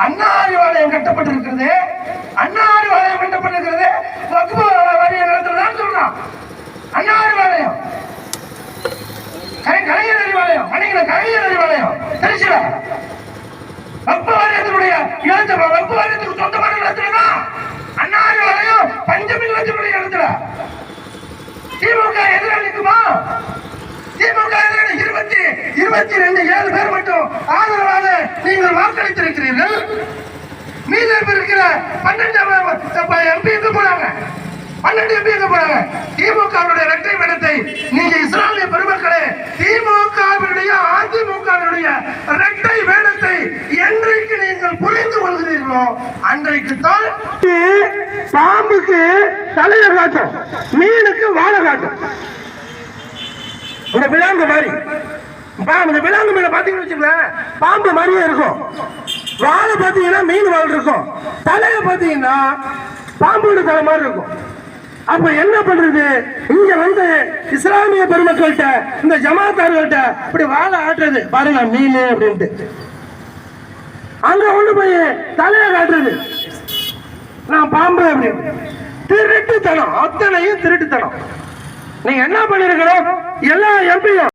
அண்ணா அறிவாலயம் கட்டப்பட்டிருக்கிறது. அண்ணா அறிவாலயம் கட்டப்பட்டிருக்கிறது வக்ஃப் வாரிய நிலத்தில் தான் சொல்றான். அண்ணா அறிவாலயம், கலைஞர் அறிவாலயம், கலைஞர் அறிவாலயம் திருச்சியில வக்ஃப் வாரியத்தினுடைய இடத்துல, வக்ஃப் வாரியத்துக்கு சொந்தமான இடத்துல தான் அண்ணா அறிவாலயம் பஞ்சமி லட்சத்துடைய இடத்துல. திமுக எதிரணிக்குமா? திமுக எதிரணி 22 7 பேர் மட்டும் ஆதரவாக நீங்கள் வாக்களித்திருக்கிறீர்கள். மீதம் இருக்கிற 12 எம்பி எங்க போறாங்க? 12 எம்பி எங்க போறாங்க? திமுகவுடைய இரட்டை வேடத்தை நீங்க இஸ்லாமிய பெருமக்களே, திமுகவினுடைய அதிமுகவினுடைய இரட்டை வேடத்தை என்றைக்கு நீங்கள் புரிந்து கொள்கிறீர்களோ அன்றைக்கு தான் பாம்புக்கு தலையை காட்டும், மீனுக்கு வாழை காட்டும். இந்த விலாங்கு மாதிரி இந்த விலாங்கு மீனை பாத்தீங்கன்னு வச்சுக்கோங்களேன், பாம்பு மாதிரியே இருக்கும். வாழை பாத்தீங்கன்னா மீன் வாழை இருக்கும், தலையை பாத்தீங்கன்னா பாம்போட தலை மாதிரி இருக்கும். அப்ப என்ன பண்றது? இங்க வந்து இஸ்லாமிய பெருமக்கள்கிட்ட, இந்த ஜமாத்தார்கள்ட்ட இப்படி வாழை ஆட்டுறது பாருங்க மீன் அப்படின்ட்டு, அங்க கொண்டு போய் தலையை காட்டுறது நான் பாம்பு அப்படின்னு. திருட்டுத்தனம், அத்தனையும் திருட்டுத்தனம். நீங்க என்ன பண்ணிருக்கணும்? எல்லா எம்பியும்